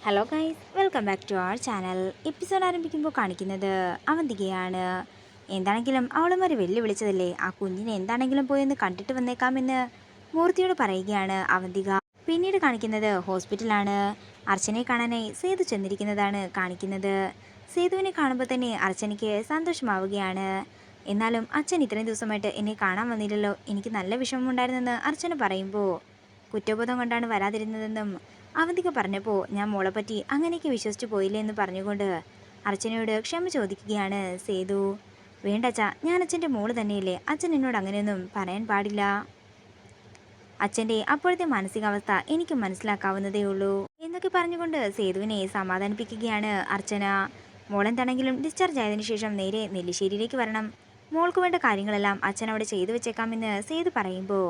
Hello guys, welcome back to our channel. Episode ആരംഭിക്കുമ്പോൾ കാണിക്കുന്നത് അവന്തികയാണ്. എന്താണെങ്കിലും അവളുമാര് വെല്ലുവിളിച്ചതല്ലേ, ആ കുഞ്ഞിനെ എന്താണെങ്കിലും പോയെന്ന് കണ്ടിട്ട് വന്നേക്കാമെന്ന് മൂർത്തിയോട് പറയുകയാണ് അവന്തിക. പിന്നീട് കാണിക്കുന്നത് ഹോസ്പിറ്റലാണ്. അർച്ചനയെ കാണാനായി സേതു ചെന്നിരിക്കുന്നതാണ് കാണിക്കുന്നത്. സേതുവിനെ കാണുമ്പോൾ തന്നെ അർച്ചനയ്ക്ക് സന്തോഷമാവുകയാണ്. എന്നാലും അച്ഛൻ ഇത്രയും ദിവസമായിട്ട് എന്നെ കാണാൻ വന്നില്ലല്ലോ, എനിക്ക് നല്ല വിഷമമുണ്ടായിരുന്നെന്ന് അർച്ചന പറയുമ്പോൾ കുറ്റബോധം കൊണ്ടാണ് വരാതിരുന്നതെന്നും അവന്തിക പറഞ്ഞപ്പോൾ ഞാൻ മോളെ പറ്റി അങ്ങനെയൊക്കെ വിശ്വസിച്ചു പോയില്ലേ എന്ന് പറഞ്ഞുകൊണ്ട് അർച്ചനയോട് ക്ഷമ ചോദിക്കുകയാണ് സേതു. വേണ്ട അച്ഛാ, ഞാൻ അച്ഛൻ്റെ മോള് തന്നെയല്ലേ, അച്ഛൻ എന്നോട് അങ്ങനെയൊന്നും പറയാൻ പാടില്ല. അച്ഛൻ്റെ അപ്പോഴത്തെ മാനസികാവസ്ഥ എനിക്ക് മനസ്സിലാക്കാവുന്നതേ ഉള്ളൂ എന്നൊക്കെ പറഞ്ഞുകൊണ്ട് സേതുവിനെ സമാധാനിപ്പിക്കുകയാണ് അർച്ചന. മോളെന്താണെങ്കിലും ഡിസ്ചാർജ് ആയതിനു ശേഷം നേരെ നെല്ലിശ്ശേരിയിലേക്ക് വരണം. മോൾക്ക് വേണ്ട കാര്യങ്ങളെല്ലാം അച്ഛൻ അവിടെ ചെയ്തു വെച്ചേക്കാമെന്ന് സേതു പറയുമ്പോൾ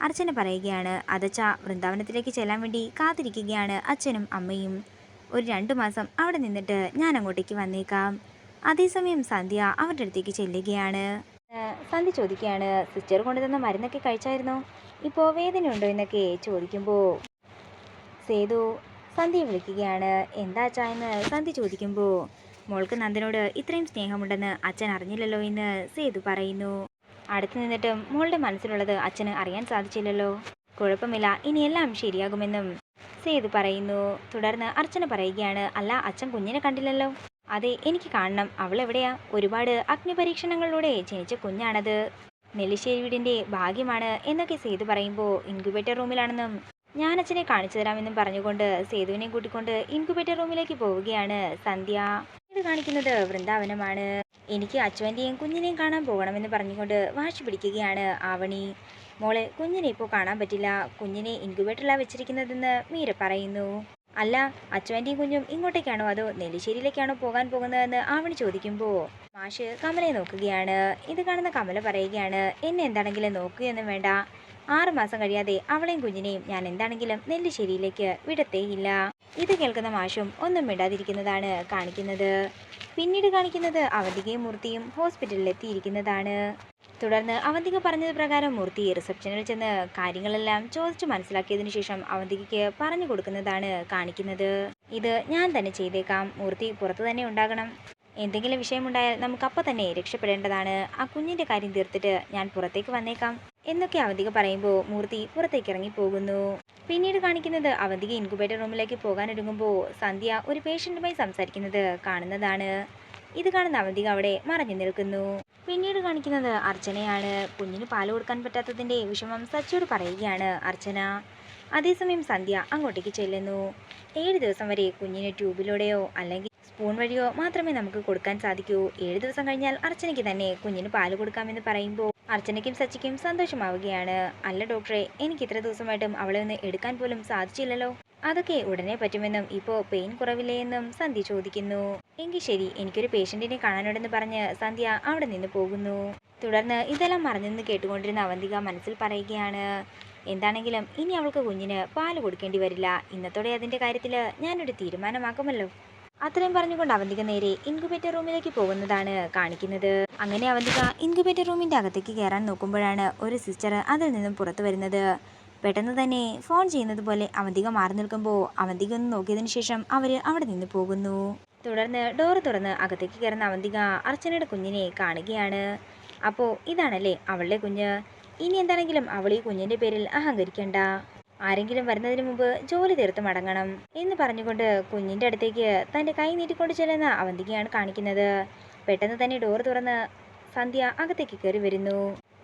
അർച്ചന പറയുകയാണ്, അതച്ഛ, വൃന്ദാവനത്തിലേക്ക് ചെല്ലാൻ വേണ്ടി കാത്തിരിക്കുകയാണ് അച്ഛനും അമ്മയും. ഒരു 2 മാസം അവിടെ നിന്നിട്ട് ഞാൻ അങ്ങോട്ടേക്ക് വന്നേക്കാം. അതേസമയം സന്ധ്യ അവരുടെ അടുത്തേക്ക് ചെല്ലുകയാണ്. സന്ധ്യ ചോദിക്കുകയാണ്, സിസ്റ്റർ കൊണ്ടുതന്ന മരുന്നൊക്കെ കഴിച്ചായിരുന്നോ, ഇപ്പോൾ വേദനയുണ്ടോ എന്നൊക്കെ ചോദിക്കുമ്പോൾ സേതു സന്ധ്യയെ വിളിക്കുകയാണ്. എന്താ അച്ഛാ എന്ന് സന്ധ്യ ചോദിക്കുമ്പോൾ മോൾക്ക് നന്ദനോട് ഇത്രയും സ്നേഹമുണ്ടെന്ന് അച്ഛൻ അറിഞ്ഞില്ലല്ലോ എന്ന് സേതു പറയുന്നു. അടുത്ത് നിന്നിട്ടും മോളുടെ മനസ്സിലുള്ളത് അച്ഛന് അറിയാൻ സാധിച്ചില്ലല്ലോ. കുഴപ്പമില്ല, ഇനിയെല്ലാം ശരിയാകുമെന്നും സേതു പറയുന്നു. തുടർന്ന് അർച്ചന പറയുകയാണ്, അല്ല അച്ഛൻ കുഞ്ഞിനെ കണ്ടില്ലല്ലോ. അതെ, എനിക്ക് കാണണം, അവൾ എവിടെയാ? ഒരുപാട് അഗ്നിപരീക്ഷണങ്ങളിലൂടെ ജനിച്ച കുഞ്ഞാണത്, നെല്ലിശ്ശേരി വീടിൻ്റെ ഭാഗ്യമാണ് എന്നൊക്കെ സേതു പറയുമ്പോൾ ഇൻക്യുബേറ്റർ റൂമിലാണെന്നും ഞാൻ അച്ഛനെ കാണിച്ചു തരാമെന്നും പറഞ്ഞുകൊണ്ട് സേതുവിനെ കൂട്ടിക്കൊണ്ട് ഇൻക്യുബേറ്റർ റൂമിലേക്ക് പോവുകയാണ് സന്ധ്യ. ഇത് കാണിക്കുന്നത് വൃന്ദാവനമാണ്. എനിക്ക് അച്ഛൻ്റെയും കുഞ്ഞിനെയും കാണാൻ പോകണമെന്ന് പറഞ്ഞുകൊണ്ട് വാശി പിടിക്കുകയാണ് ആവണി. മോളെ, കുഞ്ഞിനെ ഇപ്പോൾ കാണാൻ പറ്റില്ല, കുഞ്ഞിനെ ഇൻക്യുബേറ്ററിലാണ് വെച്ചിരിക്കുന്നതെന്ന് മീര പറയുന്നു. അല്ല, അച്ഛൻ്റെയും കുഞ്ഞും ഇങ്ങോട്ടേക്കാണോ അതോ നെല്ലിശ്ശേരിയിലേക്കാണോ പോകാൻ പോകുന്നതെന്ന് ആവണി ചോദിക്കുമ്പോൾ മാഷ് കമലയെ നോക്കുകയാണ്. ഇത് കാണുന്ന കമല പറയുകയാണ്, എന്നെ എന്താണെങ്കിലും നോക്കുകയൊന്നും വേണ്ട, 6 മാസം കഴിയാതെ അവളെയും കുഞ്ഞിനെയും ഞാൻ എന്താണെങ്കിലും നെല്ലിശ്ശേരിയിലേക്ക് വിടത്തേയില്ല. ഇത് കേൾക്കുന്ന മാഷും ഒന്നും മിണ്ടാതിരിക്കുന്നതാണ് കാണിക്കുന്നത്. പിന്നീട് കാണിക്കുന്നത് അവന്തികയും മൂർത്തിയും ഹോസ്പിറ്റലിൽ എത്തിയിരിക്കുന്നതാണ്. തുടർന്ന് അവന്തിക പറഞ്ഞത് പ്രകാരം മൂർത്തി റിസപ്ഷനിൽ ചെന്ന് കാര്യങ്ങളെല്ലാം ചോദിച്ചു മനസ്സിലാക്കിയതിനു ശേഷം അവന്തികയ്ക്ക് പറഞ്ഞു കൊടുക്കുന്നതാണ് കാണിക്കുന്നത്. ഇത് ഞാൻ തന്നെ ചെയ്തേക്കാം, മൂർത്തി പുറത്തു തന്നെ ഉണ്ടാകണം, എന്തെങ്കിലും വിഷയമുണ്ടായാൽ നമുക്കപ്പോൾ തന്നെ രക്ഷപ്പെടേണ്ടതാണ്, ആ കുഞ്ഞിൻ്റെ കാര്യം തീർത്തിട്ട് ഞാൻ പുറത്തേക്ക് വന്നേക്കാം എന്നൊക്കെ അവന്തിക പറയുമ്പോൾ മൂർത്തി പുറത്തേക്ക് ഇറങ്ങി പോകുന്നു. പിന്നീട് കാണിക്കുന്നത് അവന്തിക ഇൻക്യുബേറ്റർ റൂമിലേക്ക് പോകാനൊരുങ്ങുമ്പോൾ സന്ധ്യ ഒരു പേഷ്യൻറ്റുമായി സംസാരിക്കുന്നത് കാണുന്നതാണ്. ഇത് കാണുന്ന അവന്തിക അവിടെ മറഞ്ഞു നിൽക്കുന്നു. പിന്നീട് കാണിക്കുന്നത് അർച്ചനയാണ്. കുഞ്ഞിന് പാല് കൊടുക്കാൻ പറ്റാത്തതിൻ്റെ വിഷമം സച്ചിയോട് പറയുകയാണ് അർച്ചന. അതേസമയം സന്ധ്യ അങ്ങോട്ടേക്ക് ചെല്ലുന്നു. 7 ദിവസം വരെ കുഞ്ഞിന് ട്യൂബിലൂടെയോ അല്ലെങ്കിൽ സ്പൂൺ വഴിയോ മാത്രമേ നമുക്ക് കൊടുക്കാൻ സാധിക്കൂ. 7 ദിവസം കഴിഞ്ഞാൽ അർച്ചനയ്ക്ക് തന്നെ കുഞ്ഞിന് പാല് കൊടുക്കാമെന്ന് പറയുമ്പോൾ അർച്ചനയ്ക്കും സച്ചിക്കും സന്തോഷമാവുകയാണ്. അല്ല ഡോക്ടറെ, എനിക്ക് ഇത്ര ദിവസമായിട്ടും അവളെ ഒന്ന് എടുക്കാൻ പോലും സാധിച്ചില്ലല്ലോ, അതൊക്കെ ഉടനെ പറ്റുമെന്നും ഇപ്പോൾ പെയിൻ കുറവില്ലേ എന്നും സന്ധ്യ ചോദിക്കുന്നു. എങ്കിൽ ശരി, എനിക്കൊരു പേഷ്യൻറ്റിനെ കാണാനുണ്ടെന്ന് പറഞ്ഞ് സന്ധ്യ അവിടെ നിന്ന് പോകുന്നു. തുടർന്ന് ഇതെല്ലാം മറഞ്ഞെന്ന് കേട്ടുകൊണ്ടിരുന്ന അവന്തിക മനസ്സിൽ പറയുകയാണ്, എന്താണെങ്കിലും ഇനി അവൾക്ക് കുഞ്ഞിന് പാല് കൊടുക്കേണ്ടി വരില്ല, ഇന്നത്തോടെ അതിൻ്റെ കാര്യത്തിൽ ഞാനൊരു തീരുമാനമാക്കുമല്ലോ. അത്രയും പറഞ്ഞുകൊണ്ട് അവന്തിക നേരെ ഇൻക്യുബേറ്റർ റൂമിലേക്ക് പോകുന്നതാണ് കാണിക്കുന്നത്. അങ്ങനെ അവന്തിക ഇൻക്യുബേറ്റർ റൂമിൻ്റെ അകത്തേക്ക് കയറാൻ നോക്കുമ്പോഴാണ് ഒരു സിസ്റ്റർ അതിൽ നിന്നും പുറത്തു വരുന്നത്. പെട്ടെന്ന് തന്നെ ഫോൺ ചെയ്യുന്നത് പോലെ അവന്തിക മാറി നിൽക്കുമ്പോൾ അവന്തിക ഒന്ന് നോക്കിയതിനു ശേഷം അവർ അവിടെ നിന്ന് പോകുന്നു. തുടർന്ന് ഡോറ് തുറന്ന് അകത്തേക്ക് കയറുന്ന അവന്തിക അർച്ചനയുടെ കുഞ്ഞിനെ കാണുകയാണ്. അപ്പോൾ ഇതാണല്ലേ അവളുടെ കുഞ്ഞ്, ഇനി എന്താണെങ്കിലും അവൾ ഈ കുഞ്ഞിൻ്റെ പേരിൽ അഹങ്കരിക്കണ്ട, ആരെങ്കിലും വരുന്നതിന് മുമ്പ് ജോലി തീർത്ത് മടങ്ങണം എന്ന് പറഞ്ഞുകൊണ്ട് കുഞ്ഞിൻ്റെ അടുത്തേക്ക് തൻ്റെ കൈ നീട്ടിക്കൊണ്ട് ചെല്ലുന്ന അവന്തികയാണ് കാണിക്കുന്നത്. പെട്ടെന്ന് തന്നെ ഡോർ തുറന്ന് സന്ധ്യ അകത്തേക്ക് കയറി വരുന്നു.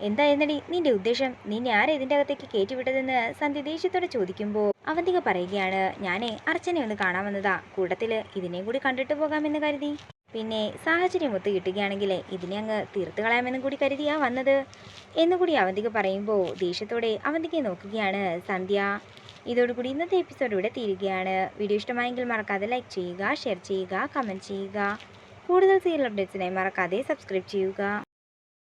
എന്തായിരുന്നടി നിന്റെ ഉദ്ദേശം, നിന്നെ ആരെ ഇതിൻ്റെ അകത്തേക്ക് കയറ്റിവിട്ടതെന്ന് സന്ധ്യ ദേഷ്യത്തോടെ ചോദിക്കുമ്പോൾ അവന്തിക പറയുകയാണ്, ഞാനേ അർച്ചനെ ഒന്ന് കാണാൻ വന്നതാ, കൂട്ടത്തിൽ ഇതിനെയും കൂടി കണ്ടിട്ട് പോകാമെന്ന് കരുതി, പിന്നെ സാഹചര്യം ഒത്തു കിട്ടുകയാണെങ്കിൽ ഇതിനെ അങ്ങ് തീർത്ത് കളയാമെന്നും കൂടി കരുതിയാ വന്നത് എന്നുകൂടി അവന്തിക പറയുമ്പോൾ ദേഷ്യത്തോടെ അവന്തികയെ നോക്കുകയാണ് സന്ധ്യ. ഇതോടുകൂടി ഇന്നത്തെ എപ്പിസോഡ് ഇവിടെ തീരുകയാണ്. വീഡിയോ ഇഷ്ടമായെങ്കിൽ മറക്കാതെ ലൈക്ക് ചെയ്യുക, ഷെയർ ചെയ്യുക, കമൻറ്റ് ചെയ്യുക. കൂടുതൽ സീരിയൽ അപ്ഡേറ്റ്സിനായി മറക്കാതെ സബ്സ്ക്രൈബ് ചെയ്യുക.